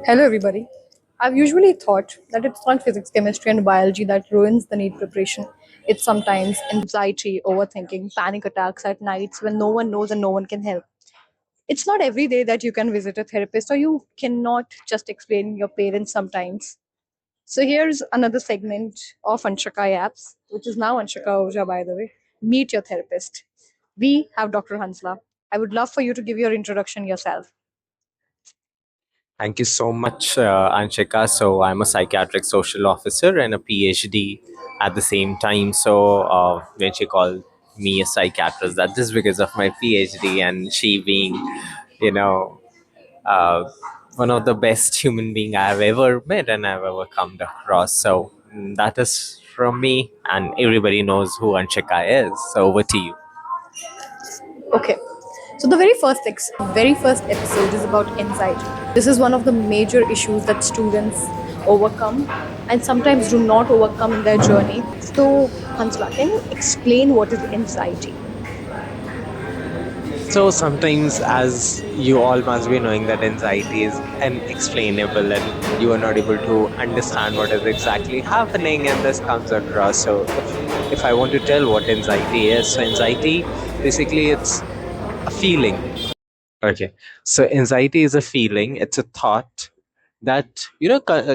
Hello, everybody. I've usually thought that it's not physics, chemistry, and biology that ruins the NEET preparation. It's sometimes anxiety, overthinking, panic attacks at nights when no one knows and no one can help. It's not every day that you can visit a therapist or you cannot just explain your parents sometimes. So here's another segment of Anshakai apps, which is now Anshaka Oja, by the way. Meet your therapist. We have Dr. Hansla. I would love for you to give your introduction yourself. Thank you so much, Anshika. So, I'm a psychiatric social officer and a PhD at the same time. So, when she called me a psychiatrist, that is because of my PhD and she being, you know, uh, one of the best human being I've ever met and I've ever come across. So, that is from me, and everybody knows who Anshika is. So, over to you. Okay. So the very first episode is about anxiety. This is one of the major issues that students overcome and sometimes do not overcome in their journey. So Hansla, can you explain what is anxiety? So sometimes, as you all must be knowing, that anxiety is unexplainable and you are not able to understand what is exactly happening, and this comes across. So if I want to tell what anxiety is, so anxiety basically it's a feeling. Okay, so anxiety is a feeling. It's a thought that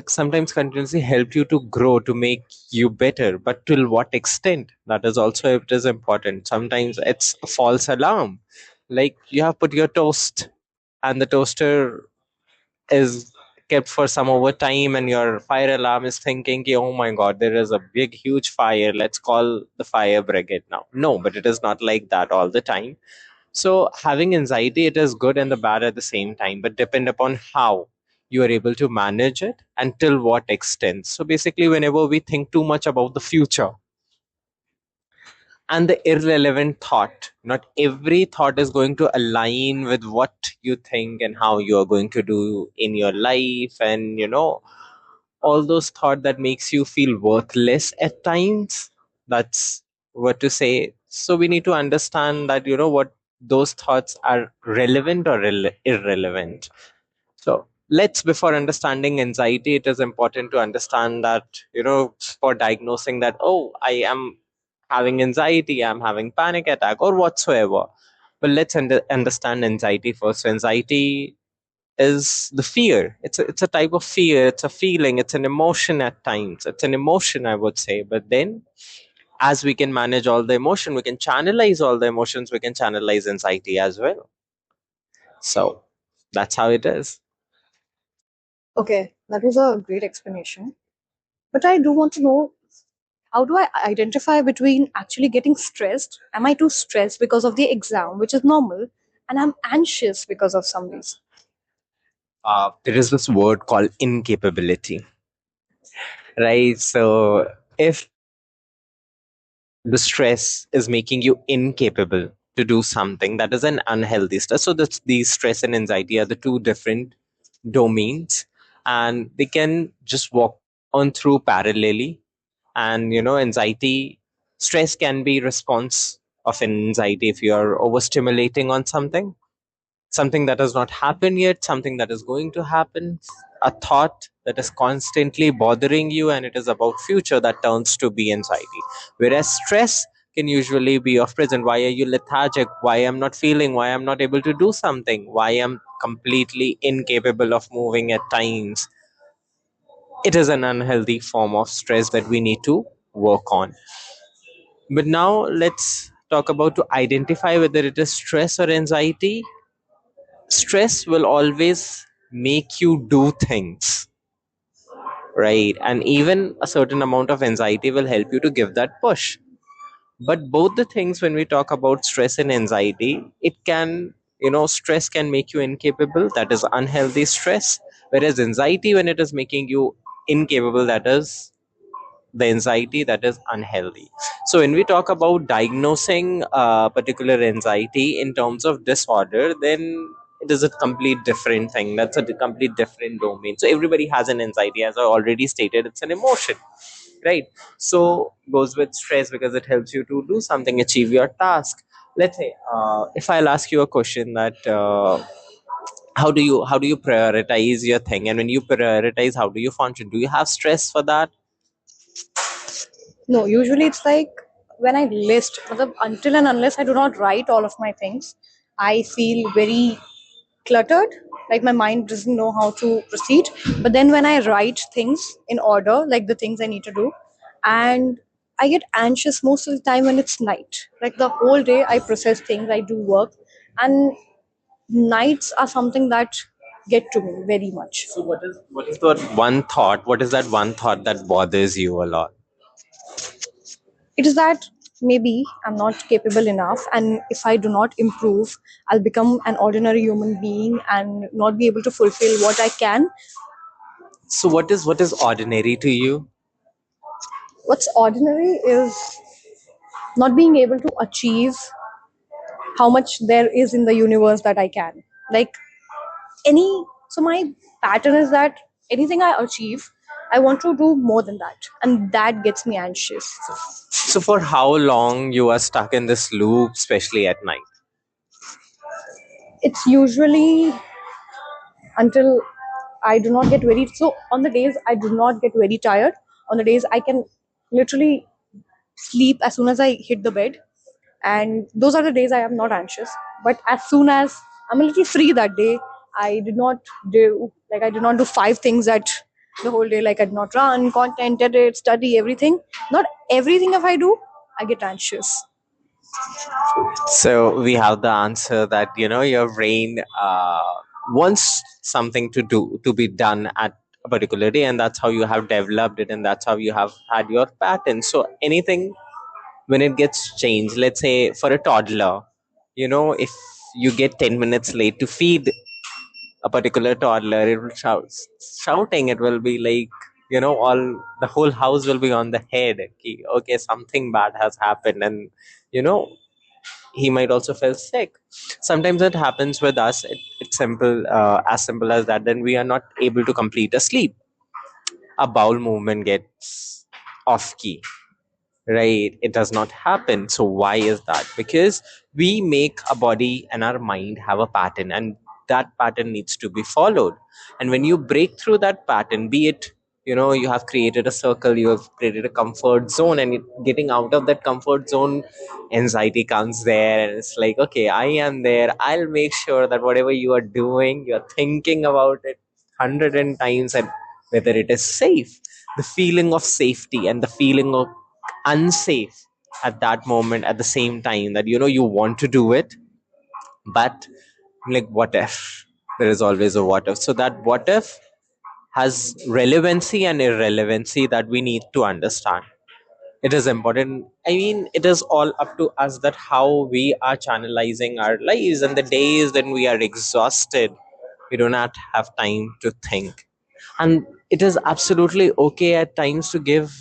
sometimes continuously help you to grow to make you better, but till what extent, that is also it is important. Sometimes it's a false alarm, like you have put your toast and the toaster is kept for some overtime and your fire alarm is thinking ki, oh my god, there is a big huge fire, let's call the fire brigade now. No, but it is not like that all the time. So having anxiety, it is good and the bad at the same time, but depend upon how you are able to manage it and till what extent. So basically, whenever we think too much about the future and the irrelevant thought, not every thought is going to align with what you think and how you are going to do in your life, and all those thought that makes you feel worthless at times. That's what to say. So we need to understand that what those thoughts are relevant or irrelevant. So let's, before understanding anxiety, it is important to understand that for diagnosing that, oh, I am having anxiety, I'm having panic attack or whatsoever. But let's understand anxiety first. So anxiety is the fear. It's a type of fear. It's a feeling. It's an emotion at times. It's an emotion, I would say. But then, as we can manage all the emotion, we can channelize all the emotions. We can channelize anxiety as well. So that's how it is. Okay, that was a great explanation. But I do want to know, how do I identify between actually getting stressed? Am I too stressed because of the exam, which is normal, and I'm anxious because of some reason? There is this word called incapability, right? So if the stress is making you incapable to do something, that is an unhealthy stress. So that's the stress and anxiety are the two different domains, and they can just walk on through parallelly. And anxiety, stress can be response of anxiety if you are overstimulating on something that has not happened yet, something that is going to happen, a thought that is constantly bothering you and it is about future, that turns to be anxiety. Whereas stress can usually be of present. Why are you lethargic? Why I'm not feeling? Why I'm not able to do something? Why I'm completely incapable of moving at times? It is an unhealthy form of stress that we need to work on. But now let's talk about to identify whether it is stress or anxiety. Stress will always make you do things, right? And even a certain amount of anxiety will help you to give that push. But both the things, when we talk about stress and anxiety, it can, stress can make you incapable, that is unhealthy stress. Whereas anxiety, when it is making you incapable, that is the anxiety that is unhealthy. So when we talk about diagnosing particular anxiety in terms of disorder, then it is a complete different thing. That's a complete different domain. So everybody has an anxiety, as I already stated, it's an emotion, right? So goes with stress because it helps you to do something, achieve your task. Let's say if I'll ask you a question that How do you prioritize your thing, and when you prioritize, how do you function? Do you have stress for that? No, usually it's like when I list, matlab, until and unless I do not write all of my things, I feel very cluttered. Like my mind doesn't know how to proceed. But then when I write things in order, like the things I need to do, and I get anxious most of the time when it's night. Like the whole day, I process things, I do work, and nights are something that get to me very much. So what is that one thought that bothers you a lot? It is that maybe I'm not capable enough, and if I do not improve, I'll become an ordinary human being and not be able to fulfill what I can. So what is ordinary to you? What's ordinary is not being able to achieve how much there is in the universe that I can. Like any, so my pattern is that anything I achieve, I want to do more than that, and that gets me anxious. So for how long you are stuck in this loop, especially at night? It's usually until I do not get very, so on the days I do not get very tired, on the days I can literally sleep as soon as I hit the bed, and those are the days I am not anxious. But as soon as I'm a little free that day, I did not do five things that the whole day, like I did not run, content, edit, study, everything. Not everything if I do, I get anxious. So we have the answer that your brain wants something to be done at a particular day, and that's how you have developed it, and that's how you have had your pattern. So anything, when it gets changed, let's say for a toddler, if you get 10 minutes late to feed a particular toddler, it will shouting. It will be like, all the whole house will be on the head. Okay, something bad has happened, and you know he might also feel sick. Sometimes it happens with us. It's simple, as simple as that. Then we are not able to complete a sleep. A bowel movement gets off key, right? It does not happen. So why is that? Because we make our body and our mind have a pattern, and that pattern needs to be followed. And when you break through that pattern, be it, you have created a circle, you have created a comfort zone, and getting out of that comfort zone, anxiety comes there, and it's like, okay, I am there, I'll make sure that whatever you are doing, you're thinking about it 100 times, and whether it is safe. The feeling of safety and the feeling of unsafe at that moment, at the same time, that you want to do it, but like, what if? There is always a what if. So that what if has relevancy and irrelevancy that we need to understand. It is important. I mean, it is all up to us that how we are channelizing our lives, and the days when we are exhausted, we do not have time to think. And it is absolutely okay at times to give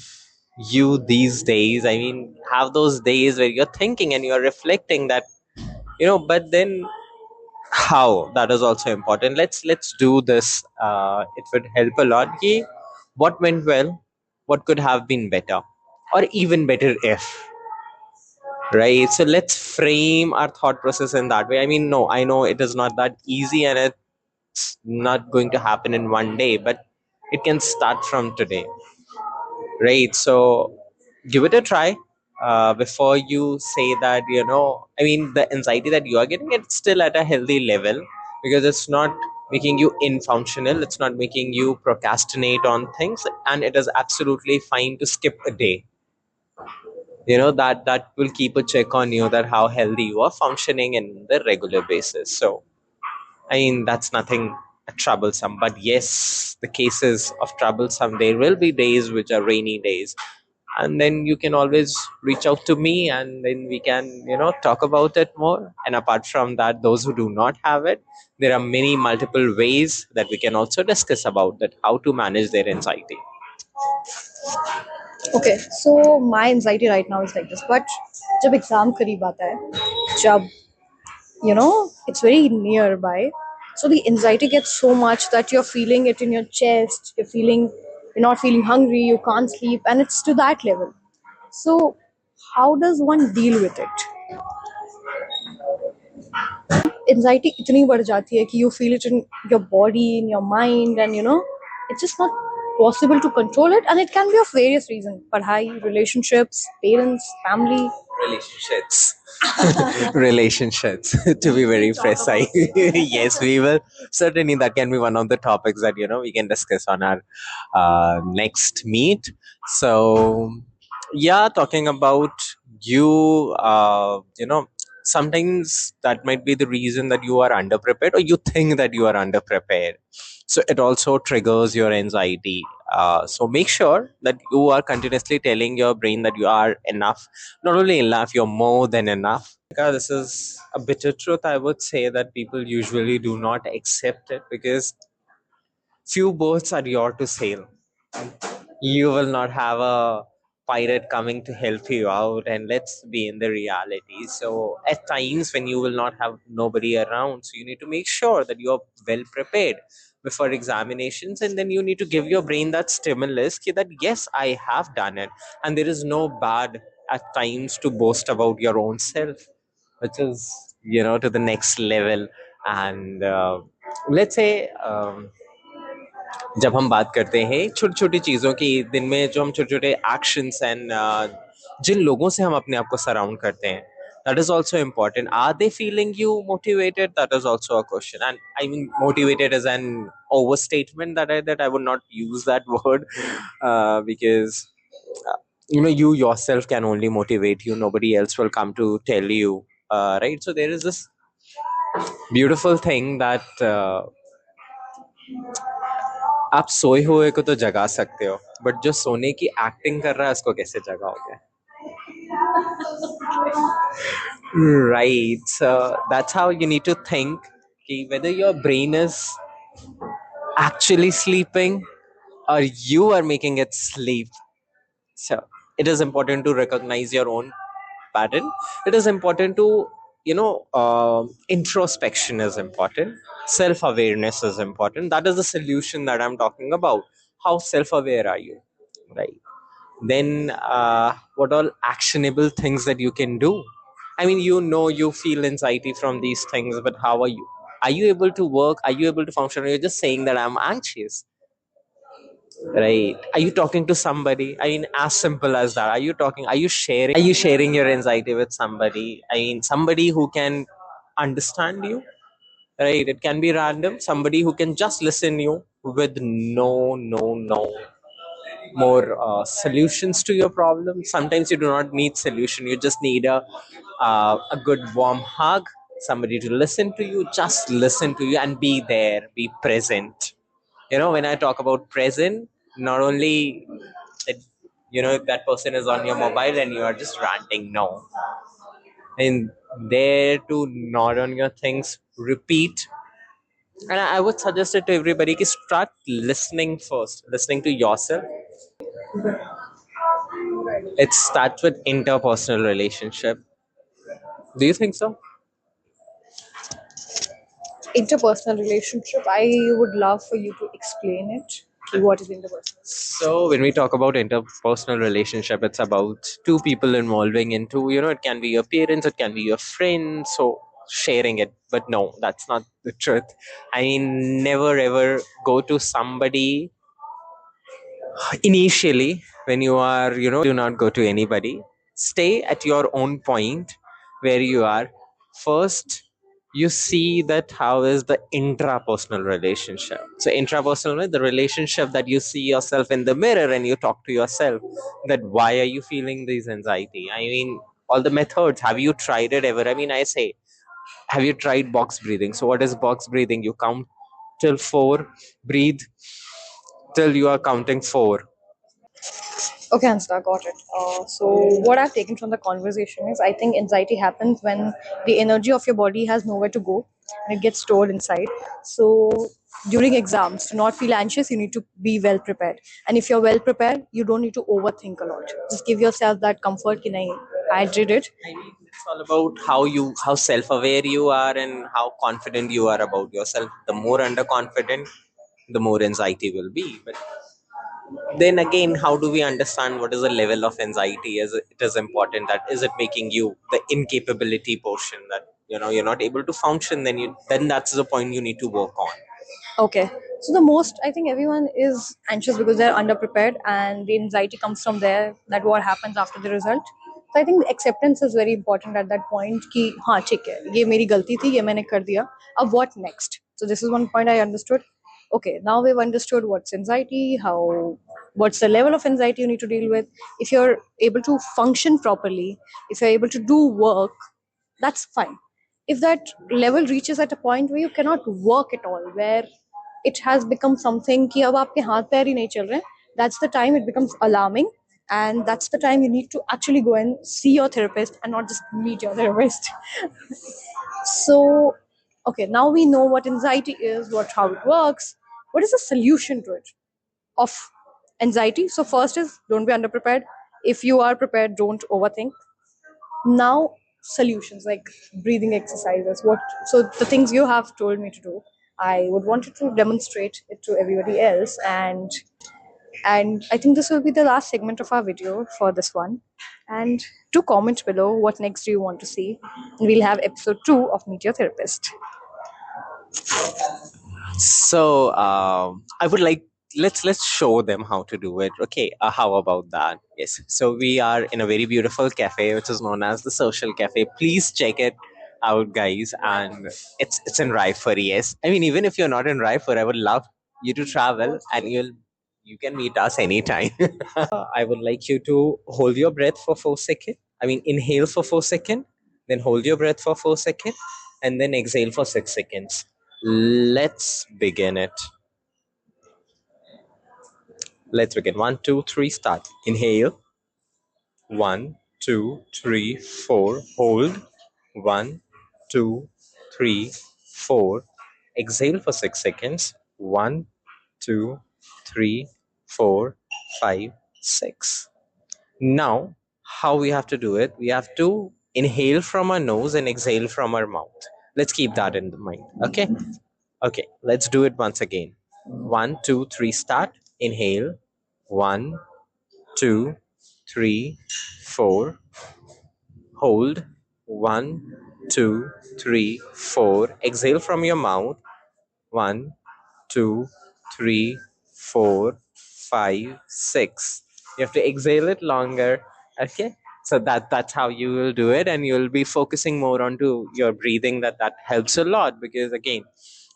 you these days. I mean, have those days where you're thinking and you're reflecting that, but then how, that is also important. Let's do this. It would help a lot. What went well, what could have been better, or even better if, right? So let's frame our thought process in that way. I mean, no, I know it is not that easy, and it's not going to happen in one day, but it can start from today, right? So give it a try. Before you say that, I mean, the anxiety that you are getting, it's still at a healthy level, because it's not making you infunctional, it's not making you procrastinate on things, and it is absolutely fine to skip a day. That will keep a check on you, that how healthy you are functioning in the regular basis. So I mean, that's nothing troublesome. But yes, the cases of troublesome, there will be days which are rainy days. And then you can always reach out to me, and then we can, talk about it more. And apart from that, those who do not have it, there are many multiple ways that we can also discuss about that, how to manage their anxiety. Okay, so my anxiety right now is like this. But जब exam करीब आता है, जब it's very nearby, so the anxiety gets so much that you're feeling it in your chest, you're not feeling hungry, you can't sleep, and it's to that level. So how does one deal with it? anxiety इतनी बढ़ जाती है कि you feel it in your body, in your mind, and it's just not possible to control it, and it can be of various reasons: पढ़ाई, relationships, parents, family. Relationships. Relationships, to be very precise. Yes, we will. Certainly, that can be one of the topics that, we can discuss on our next meet. So, yeah, talking about you, sometimes that might be the reason that you are underprepared or you think that you are underprepared. So it also triggers your anxiety. So make sure that you are continuously telling your brain that you are enough. Not only enough, you're more than enough. This is a bitter truth. I would say that people usually do not accept it because few boats are yours to sail. You will not have a pirate coming to help you out, and let's be in the reality. So at times when you will not have nobody around, so you need to make sure that you're well prepared before examinations, and then you need to give your brain that stimulus that yes, I have done it. And there is no bad at times to boast about your own self, which is to the next level. And let's say जब हम बात करते हैं छोटी छोटी चीज़ों की दिन में, जो हम छोटे छोटे एक्शंस एंड जिन लोगों से हम अपने आप को सराउंड करते हैं, that is also important. Are they feeling you motivated? That is also a question. And I mean, motivated is an overstatement that I would not use that word, because you yourself can only motivate you. Nobody else will come to tell you, right? So there is this beautiful thing that आप सोए हुए को तो जगा सकते हो, but जो सोने की एक्टिंग कर रहा है उसको कैसे जगाओगे? Right. So that's how you need to think, whether your brain is actually sleeping or you are making it sleep. So it is important to recognize your own pattern. It is important to, introspection is important. Self awareness is important. That is the solution that I'm talking about. How self aware are you? Right. Then what all actionable things that you can do? I mean, you feel anxiety from these things, but how are you able to work? Are you able to function? Or you're just saying that I'm anxious, right? Are you talking to somebody? I mean, as simple as that. Are you sharing your anxiety with somebody? I mean, somebody who can understand you, right? It can be random, somebody who can just listen you with no more solutions to your problem. Sometimes you do not need solution, you just need a good warm hug, somebody to listen to you, just listen to you and be there, be present. When I talk about present, not only that, that person is on your mobile and you are just ranting, no, and there to nod on your things, repeat. And I would suggest it to everybody, start listening first, listening to yourself. It starts with interpersonal relationship. Do you think so? Interpersonal relationship, I would love for you to explain it. What is interpersonal? So when we talk about interpersonal relationship, it's about two people involving into, it can be your parents, it can be your friends, so sharing it. But no, that's not the truth. I mean, never ever go to somebody initially when you are, do not go to anybody. Stay at your own point where you are. First, you see that how is the intrapersonal relationship. So intrapersonal, the relationship that you see yourself in the mirror and you talk to yourself, that why are you feeling this anxiety? I mean, all the methods, have you tried it ever? I mean, I say, have you tried box breathing? So what is box breathing? You count till 4, breathe till you are counting 4. Okay, Hansa, got it. So, what I've taken from the conversation is I think anxiety happens when the energy of your body has nowhere to go and it gets stored inside. So, during exams, to not feel anxious, you need to be well prepared. And if you're well prepared, you don't need to overthink a lot. Just give yourself that comfort. Ki nahi, I did it. I mean, it's all about how self-aware you are and how confident you are about yourself. The more underconfident, the more anxiety will be. But Then again, how do we understand what is the level of anxiety? Is it is important that is it making you the incapability portion that you're not able to function? Then that's the point you need to work on. Okay. So the most, I think everyone is anxious because they're underprepared, and the anxiety comes from there. That what happens after the result. So I think the acceptance is very important at that point. कि हाँ ठीक है, ये मेरी गलती थी, ये मैंने कर दिया. अब what next? So this is one point I understood. Okay, now we've understood what's anxiety, what's the level of anxiety you need to deal with. If you're able to function properly, if you're able to do work, that's fine. If that level reaches at a point where you cannot work at all, where it has become something कि अब आपके हाथ पैर ही नहीं चल रहे, that's the time it becomes alarming, and that's the time you need to actually go and see your therapist and not just meet your therapist. So okay, now we know what anxiety is, what how it works. What is the solution to it of anxiety? So first is don't be underprepared. If you are prepared, don't overthink. Now solutions like breathing exercises, what, so the things you have told me to do, I would want you to demonstrate it to everybody else. And I think this will be the last segment of our video for this one. And do comment below what next do you want to see, and we'll have episode 2 of Meet Your Therapist. So I would like, let's show them how to do it. Okay, how about that? Yes. So we are in a very beautiful cafe, which is known as the Social Cafe. Please check it out, guys. And it's in Raipur. Yes. I mean, even if you're not in Raipur, I would love you to travel, and you can meet us anytime. I would like you to hold your breath for 4 seconds. I mean, inhale for 4 seconds, then hold your breath for 4 seconds, and then exhale for 6 seconds. Let's begin it. Let's begin. One, two, three, start. Inhale. One, two, three, four. Hold. One, two, three, four. Exhale for 6 seconds. One, two, three, four, five, six. Now, how we have to do it? We have to inhale from our nose and exhale from our mouth. Let's keep that in mind. Okay? Okay, let's do it once again. One, two, three, start. Inhale. One, two, three, four. Hold. One, two, three, four. Exhale from your mouth. One, two, three, four, five, six. You have to exhale it longer. Okay. So that's how you will do it, and you'll be focusing more onto your breathing. That helps a lot, because again,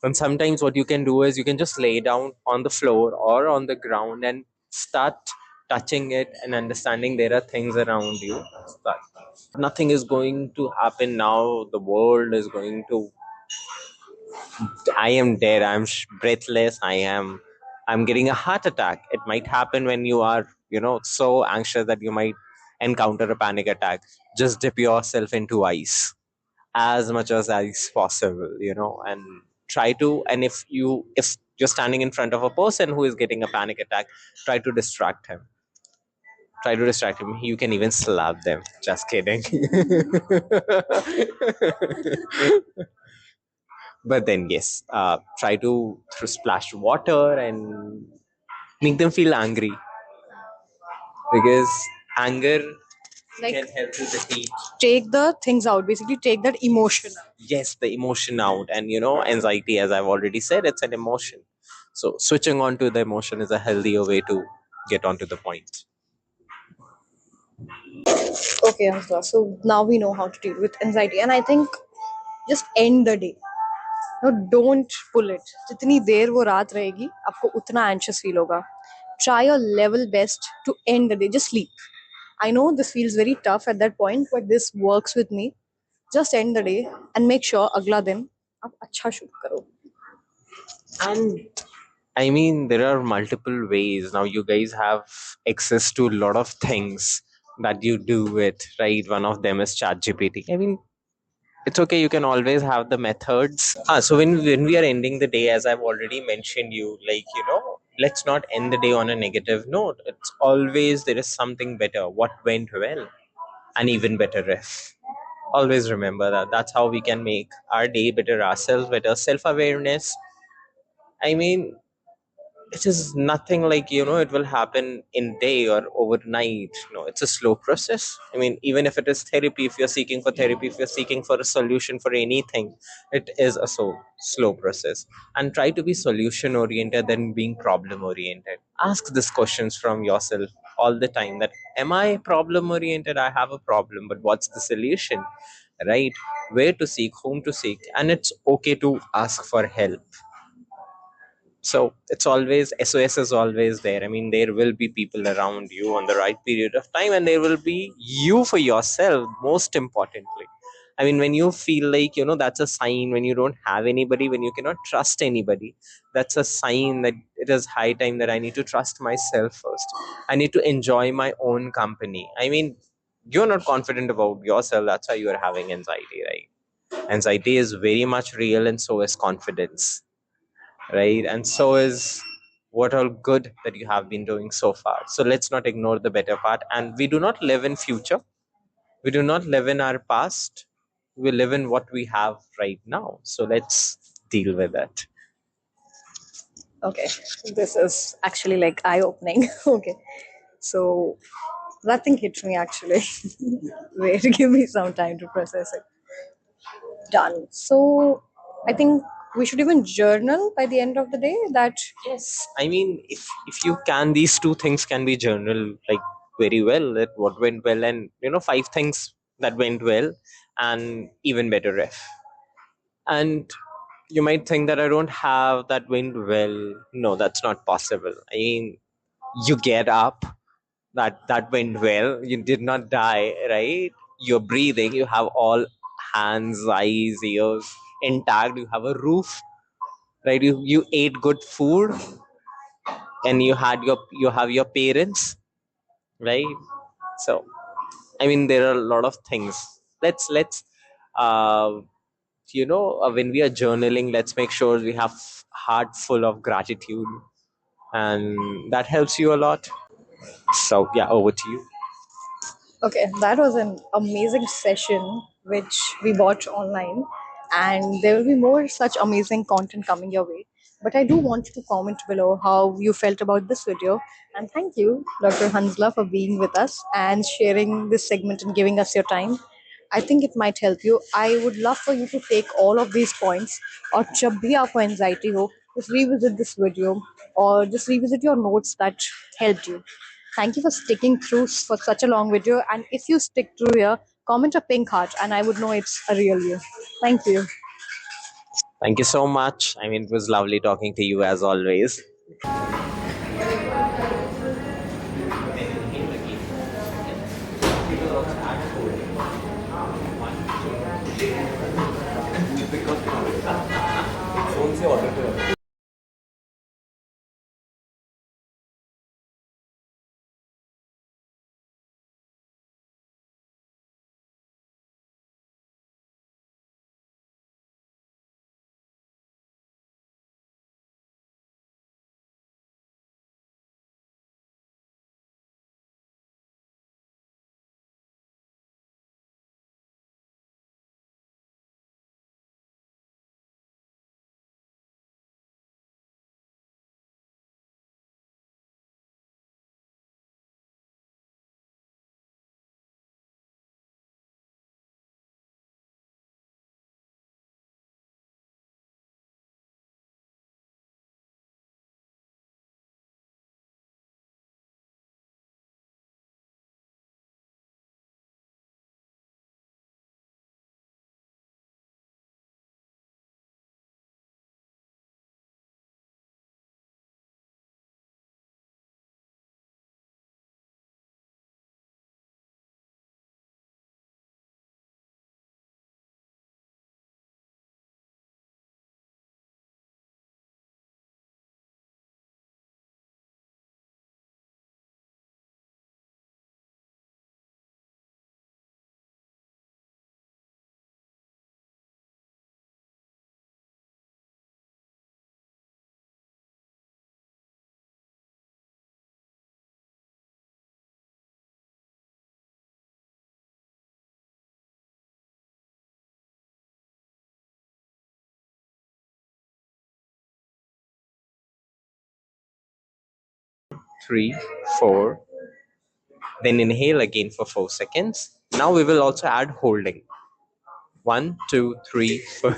and sometimes what you can do is you can just lay down on the floor or on the ground and start touching it and understanding there are things around you. But nothing is going to happen now. The world is going to, I am dead. I'm breathless. I'm getting a heart attack. It might happen when you are, so anxious that you might encounter a panic attack. Just dip yourself into ice as much as ice possible, and try to. And if you're standing in front of a person who is getting a panic attack, try to distract him. Try to distract him. You can even slap them. Just kidding. But then yes, try to splash water and make them feel angry, because anger Like can help to defeat, take the things out, basically take that emotion out. yes, the emotion out. And anxiety, as I've already said, it's an emotion. So switching on to the emotion is a healthier way to get onto the point. Okay, Ansgar. So now we know how to deal with anxiety, and I think just end the day. No, don't pull it. जितनी देर वो रात रहेगी, आपको उतना anxious feel होगा. Try your level best to end the day. Just sleep. I know this feels very tough at that point, but this works with me. Just end the day and make sure अगला दिन आप अच्छा शुरू करो. And I mean, there are multiple ways now. You guys have access to a lot of things that you do it, right? One of them is ChatGPT. I mean, it's okay. You can always have the methods. So when we are ending the day, as I've already mentioned, you like let's not end the day on a negative note. It's always there is something better. What went well, and even better if. Always remember that. That's how we can make our day better, ourselves better. Self awareness. I mean, it is nothing like, it will happen in day or overnight. No, it's a slow process. I mean, even if it is therapy, if you're seeking for therapy, if you're seeking for a solution for anything, it is a so slow process. And try to be solution oriented than being problem oriented. Ask these questions from yourself all the time, that am I problem oriented? I have a problem, but what's the solution, right? Where to seek, whom to seek, and it's okay to ask for help. So it's always, SOS is always there. I mean, there will be people around you on the right period of time, and there will be you for yourself, most importantly. I mean, when you feel like, that's a sign, when you don't have anybody, when you cannot trust anybody, that's a sign that it is high time that I need to trust myself first. I need to enjoy my own company. I mean, you're not confident about yourself, that's why you're having anxiety, right? Anxiety is very much real, and so is confidence, right? And so is what all good that you have been doing so far. So let's not ignore the better part. And we do not live in future. We do not live in our past. We live in what we have right now. So let's deal with it. Okay, this is actually like eye opening. Okay, so nothing hit me actually. Wait, give me some time to process it. Done. So I think we should even journal by the end of the day. That Yes. I mean, if you can, these two things can be journal like very well. That what went well, and five things that went well, and even better if. And you might think that I don't have that went well. No, that's not possible. I mean, you get up, that went well. You did not die, right? You're breathing. You have all hands, eyes, ears intact. You have a roof, right? You ate good food, and you have your parents, right? So I mean, there are a lot of things. Let's uh, when we are journaling, let's make sure we have heart full of gratitude, and that helps you a lot. So yeah, over to you. okay, that was an amazing session which we watched online, and there will be more such amazing content coming your way. But I do want you to comment below how you felt about this video. And thank you, Dr. Hansla, for being with us and sharing this segment and giving us your time. I think it might help you. I would love for you to take all of these points और जब भी आपको anxiety हो, just revisit this video or just revisit your notes that helped you. Thank you for sticking through for such a long video. And if you stick through here, comment a pink heart and I would know it's a real you. Thank you. Thank you so much. I mean, it was lovely talking to you as always. three, four. Then inhale again for 4 seconds. Now we will also add holding. One, two, three, four.